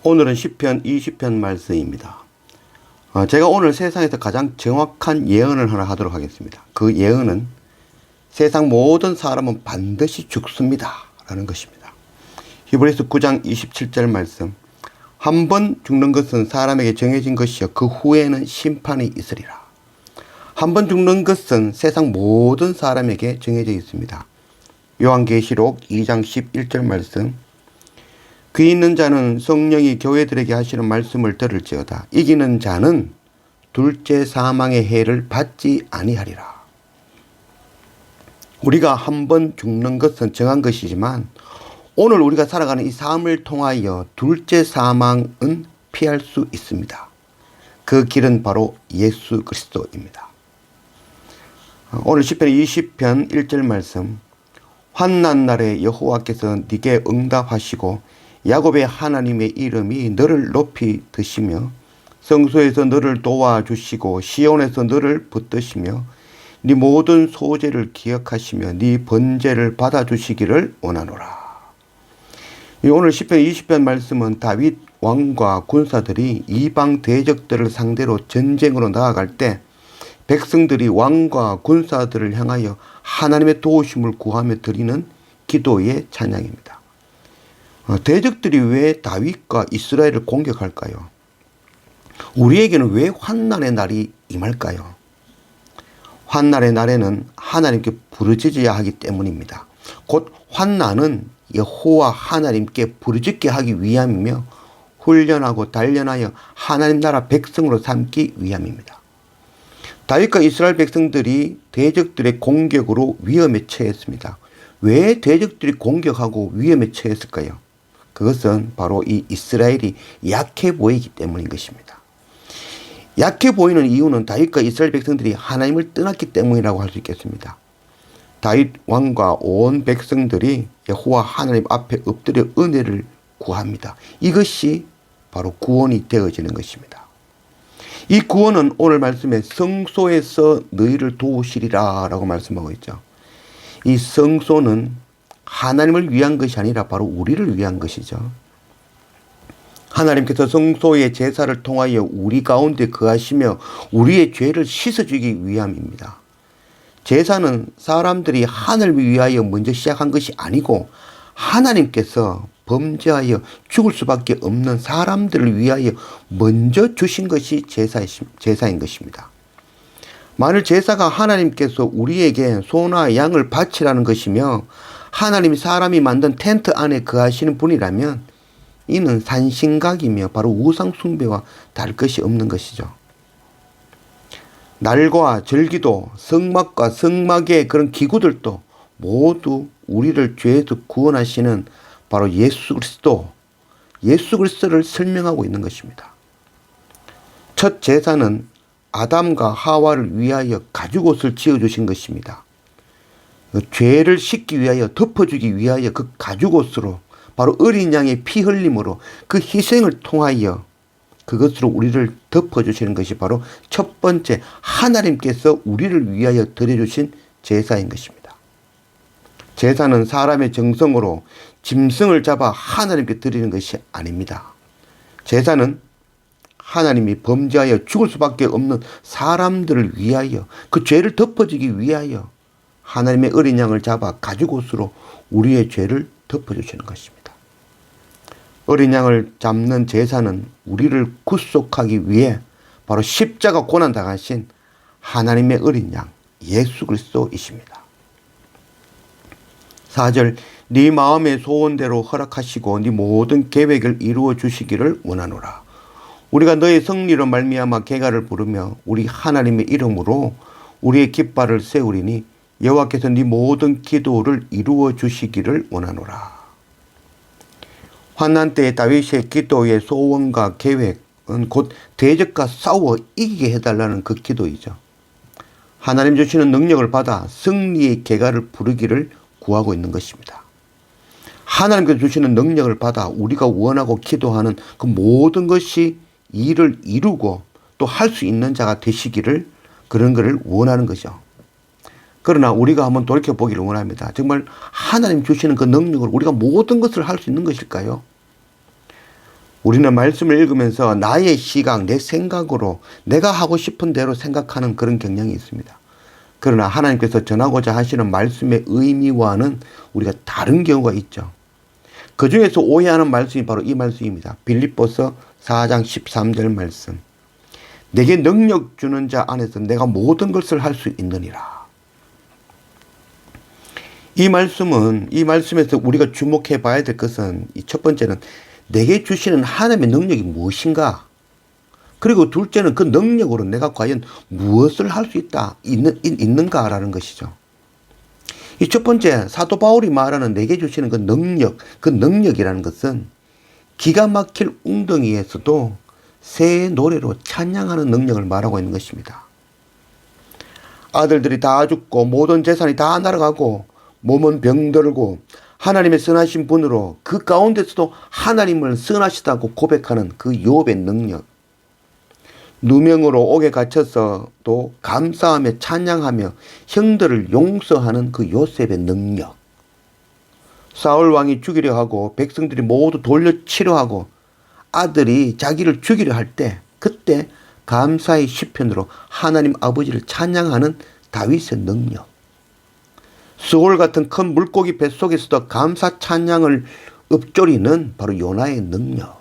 오늘은 시편 20편 말씀입니다. 제가 오늘 세상에서 가장 정확한 예언을 하나 하도록 하겠습니다. 그 예언은 세상 모든 사람은 반드시 죽습니다 라는 것입니다. 히브리서 9장 27절 말씀, 한 번 죽는 것은 사람에게 정해진 것이요 그 후에는 심판이 있으리라. 한 번 죽는 것은 세상 모든 사람에게 정해져 있습니다. 요한계시록 2장 11절 말씀, 귀 있는 자는 성령이 교회들에게 하시는 말씀을 들을지어다. 이기는 자는 둘째 사망의 해를 받지 아니하리라. 우리가 한 번 죽는 것은 정한 것이지만 오늘 우리가 살아가는 이 삶을 통하여 둘째 사망은 피할 수 있습니다. 그 길은 바로 예수 그리스도입니다. 오늘 시편 20편 1절 말씀, 환난 날에 여호와께서 네게 응답하시고 야곱의 하나님의 이름이 너를 높이 드시며 성소에서 너를 도와주시고 시온에서 너를 붙드시며 네 모든 소재를 기억하시며 네 번제를 받아주시기를 원하노라. 오늘 시편 20편 말씀은 다윗 왕과 군사들이 이방 대적들을 상대로 전쟁으로 나아갈 때 백성들이 왕과 군사들을 향하여 하나님의 도우심을 구하며 드리는 기도의 찬양입니다. 대적들이 왜 다윗과 이스라엘을 공격할까요? 우리에게는 왜 환난의 날이 임할까요? 환난의 날에는 하나님께 부르짖어야 하기 때문입니다. 곧 환난은 여호와 하나님께 부르짖게 하기 위함이며 훈련하고 단련하여 하나님 나라 백성으로 삼기 위함입니다. 다윗과 이스라엘 백성들이 대적들의 공격으로 위험에 처했습니다. 왜 대적들이 공격하고 위험에 처했을까요? 그것은 바로 이 이스라엘이 약해 보이기 때문인 것입니다. 약해 보이는 이유는 다윗과 이스라엘 백성들이 하나님을 떠났기 때문이라고 할 수 있겠습니다. 다윗 왕과 온 백성들이 여호와 하나님 앞에 엎드려 은혜를 구합니다. 이것이 바로 구원이 되어지는 것입니다. 이 구원은 오늘 말씀에 성소에서 너희를 도우시리라 라고 말씀하고 있죠. 이 성소는 하나님을 위한 것이 아니라 바로 우리를 위한 것이죠. 하나님께서 성소의 제사를 통하여 우리 가운데 거하시며 우리의 죄를 씻어주기 위함입니다. 제사는 사람들이 하늘을 위하여 먼저 시작한 것이 아니고 하나님께서 범죄하여 죽을 수밖에 없는 사람들을 위하여 먼저 주신 것이 제사인 것입니다. 만일 제사가 하나님께서 우리에게 소나 양을 바치라는 것이며 하나님이 사람이 만든 텐트 안에 거하시는 분이라면 이는 산신각이며 바로 우상 숭배와 다를 것이 없는 것이죠. 날과 절기도 성막과 성막의 그런 기구들도 모두 우리를 죄에서 구원하시는 바로 예수 그리스도를 설명하고 있는 것입니다. 첫 제사는 아담과 하와를 위하여 가죽옷을 지어주신 것입니다. 죄를 씻기 위하여 덮어주기 위하여 그 가죽옷으로 바로 어린 양의 피 흘림으로 그 희생을 통하여 그것으로 우리를 덮어주시는 것이 바로 첫 번째 하나님께서 우리를 위하여 드려주신 제사인 것입니다. 제사는 사람의 정성으로 짐승을 잡아 하나님께 드리는 것이 아닙니다. 제사는 하나님이 범죄하여 죽을 수밖에 없는 사람들을 위하여 그 죄를 덮어주기 위하여 하나님의 어린 양을 잡아 가죽옷으로 우리의 죄를 덮어주시는 것입니다. 어린 양을 잡는 제사는 우리를 구속하기 위해 바로 십자가 고난 당하신 하나님의 어린 양 예수 그리스도이십니다. 4절, 네 마음의 소원대로 허락하시고 네 모든 계획을 이루어 주시기를 원하노라. 우리가 너의 승리로 말미암아 개가를 부르며 우리 하나님의 이름으로 우리의 깃발을 세우리니 여호와께서 네 모든 기도를 이루어 주시기를 원하노라. 환난 때의 다윗의 기도의 소원과 계획은 곧 대적과 싸워 이기게 해달라는 그 기도이죠. 하나님 주시는 능력을 받아 승리의 개가를 부르기를 구하고 있는 것입니다. 하나님께서 주시는 능력을 받아 우리가 원하고 기도하는 그 모든 것이 일을 이루고 또 할 수 있는 자가 되시기를 그런 것을 원하는 거죠. 그러나 우리가 한번 돌이켜보기를 원합니다. 정말 하나님 주시는 그 능력을 우리가 모든 것을 할 수 있는 것일까요? 우리는 말씀을 읽으면서 나의 시각, 내 생각으로 내가 하고 싶은 대로 생각하는 그런 경향이 있습니다. 그러나 하나님께서 전하고자 하시는 말씀의 의미와는 우리가 다른 경우가 있죠. 그 중에서 오해하는 말씀이 바로 이 말씀입니다. 빌립보서 4장 13절 말씀. 내게 능력 주는 자 안에서 내가 모든 것을 할 수 있느니라. 이 말씀에서 우리가 주목해 봐야 될 것은 첫 번째는 내게 주시는 하나님의 능력이 무엇인가? 그리고 둘째는 그 능력으로 내가 과연 무엇을 할 수 있는가라는 것이죠. 이 첫 번째, 사도 바울이 말하는 내게 주시는 그 능력이라는 것은 기가 막힐 웅덩이에서도 새 노래로 찬양하는 능력을 말하고 있는 것입니다. 아들들이 다 죽고 모든 재산이 다 날아가고 몸은 병들고 하나님의 선하신 분으로 그 가운데서도 하나님을 선하시다고 고백하는 그 욥의 능력. 누명으로 옥에 갇혀서도 감사하며 찬양하며 형들을 용서하는 그 요셉의 능력. 사울 왕이 죽이려 하고 백성들이 모두 돌려치려 하고 아들이 자기를 죽이려 할 때 그때 감사의 시편으로 하나님 아버지를 찬양하는 다윗의 능력. 수월 같은 큰 물고기 뱃속에서도 감사 찬양을 읊조리는 바로 요나의 능력.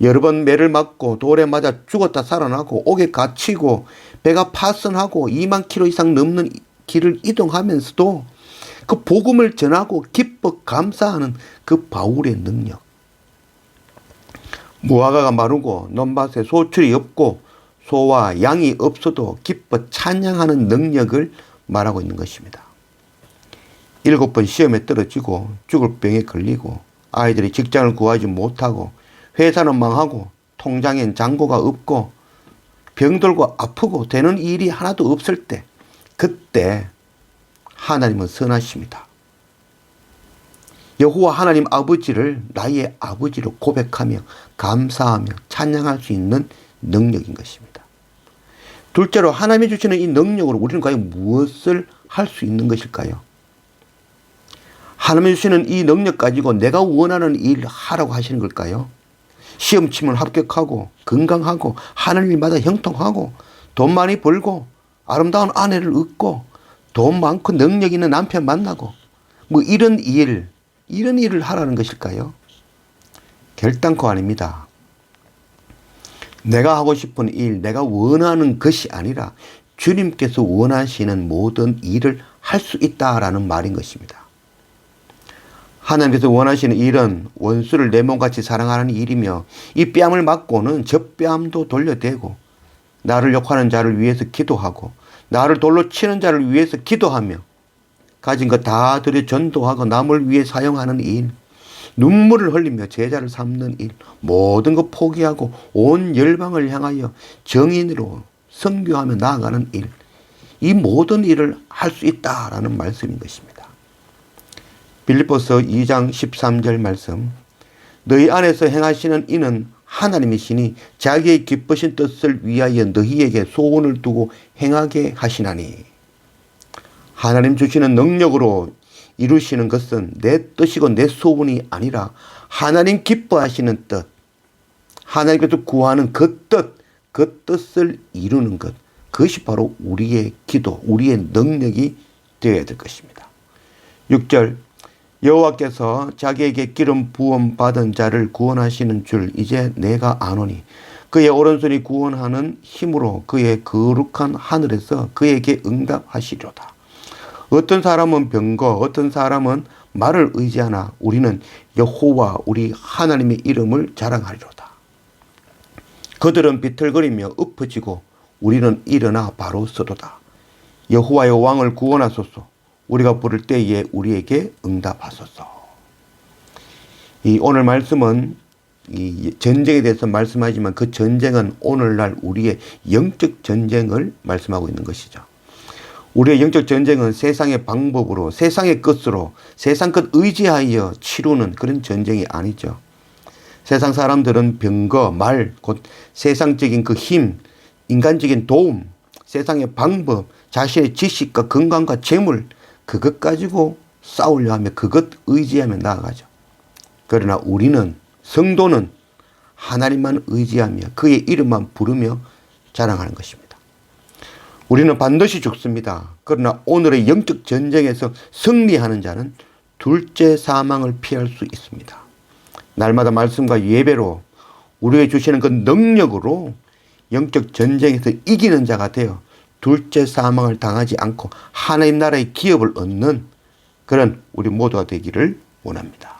여러 번 매를 맞고 돌에 맞아 죽었다 살아나고 옥에 갇히고 배가 파손하고 2만 킬로 이상 넘는 길을 이동하면서도 그 복음을 전하고 기뻐 감사하는 그 바울의 능력. 무화과가 마르고 논밭에 소출이 없고 소와 양이 없어도 기뻐 찬양하는 능력을 말하고 있는 것입니다. 7번 시험에 떨어지고 죽을 병에 걸리고 아이들이 직장을 구하지 못하고 회사는 망하고 통장엔 잔고가 없고 병들고 아프고 되는 일이 하나도 없을 때 그때 하나님은 선하십니다. 여호와 하나님 아버지를 나의 아버지로 고백하며 감사하며 찬양할 수 있는 능력인 것입니다. 둘째로 하나님이 주시는 이 능력으로 우리는 과연 무엇을 할 수 있는 것일까요? 하나님이 주시는 이 능력 가지고 내가 원하는 일을 하라고 하시는 걸까요? 시험 치면 합격하고 건강하고 하는 일마다 형통하고 돈 많이 벌고 아름다운 아내를 얻고 돈 많고 능력 있는 남편 만나고 뭐 이런 일을 하라는 것일까요? 결단코 아닙니다. 내가 하고 싶은 일, 내가 원하는 것이 아니라 주님께서 원하시는 모든 일을 할 수 있다라는 말인 것입니다. 하나님께서 원하시는 일은 원수를 내 몸같이 사랑하는 일이며 이 뺨을 맞고는 저 뺨도 돌려대고 나를 욕하는 자를 위해서 기도하고 나를 돌로 치는 자를 위해서 기도하며 가진 것 다 들여 전도하고 남을 위해 사용하는 일, 눈물을 흘리며 제자를 삼는 일, 모든 것 포기하고 온 열방을 향하여 정인으로 선교하며 나아가는 일, 이 모든 일을 할 수 있다라는 말씀인 것입니다. 빌립보서 2장 13절 말씀. 너희 안에서 행하시는 이는 하나님이시니 자기의 기쁘신 뜻을 위하여 너희에게 소원을 두고 행하게 하시나니. 하나님 주시는 능력으로 이루시는 것은 내 뜻이고 내 소원이 아니라 하나님 기뻐하시는 뜻, 하나님께서 구하는 그 뜻을 이루는 것, 그것이 바로 우리의 기도, 우리의 능력이 되어야 될 것입니다. 6절. 여호와께서 자기에게 기름 부음 받은 자를 구원하시는 줄 이제 내가 아노니 그의 오른손이 구원하는 힘으로 그의 거룩한 하늘에서 그에게 응답하시리로다. 어떤 사람은 병거, 어떤 사람은 말을 의지하나 우리는 여호와 우리 하나님의 이름을 자랑하리로다. 그들은 비틀거리며 엎어지고 우리는 일어나 바로 서도다. 여호와의 왕을 구원하소서. 우리가 부를 때에 우리에게 응답하소서. 이 오늘 말씀은 이 전쟁에 대해서 말씀하지만 그 전쟁은 오늘날 우리의 영적 전쟁을 말씀하고 있는 것이죠. 우리의 영적 전쟁은 세상의 방법으로, 세상의 것으로, 세상 것 의지하여 치루는 그런 전쟁이 아니죠. 세상 사람들은 병거, 말, 곧 세상적인 그 힘, 인간적인 도움, 세상의 방법, 자신의 지식과 건강과 재물, 그것 가지고 싸우려 하며 그것 의지하며 나아가죠. 그러나 우리는, 성도는 하나님만 의지하며 그의 이름만 부르며 자랑하는 것입니다. 우리는 반드시 죽습니다. 그러나 오늘의 영적 전쟁에서 승리하는 자는 둘째 사망을 피할 수 있습니다. 날마다 말씀과 예배로 우리에게 주시는 그 능력으로 영적 전쟁에서 이기는 자가 되어 둘째 사망을 당하지 않고 하나님 나라의 기업을 얻는 그런 우리 모두가 되기를 원합니다.